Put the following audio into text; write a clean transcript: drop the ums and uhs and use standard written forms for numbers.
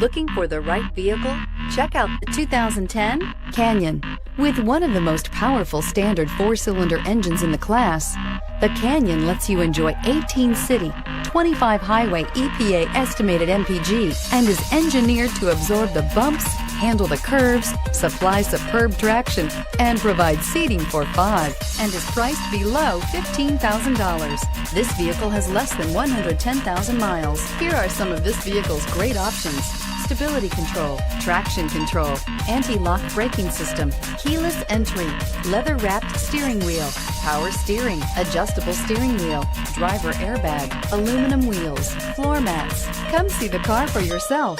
Looking for the right vehicle? Check out the 2010 Canyon. With one of the most powerful standard 4-cylinder engines in the class, the Canyon lets you enjoy 18 city, 25 highway EPA estimated MPG, and is engineered to absorb the bumps, handle the curves, supply superb traction, and provide seating for 5, and is priced below $15,000. This vehicle has less than 110,000 miles. Here are some of this vehicle's great options: stability control, traction control, anti-lock braking system, keyless entry, leather-wrapped steering wheel, power steering, adjustable steering wheel, driver airbag, aluminum wheels, floor mats. Come see the car for yourself.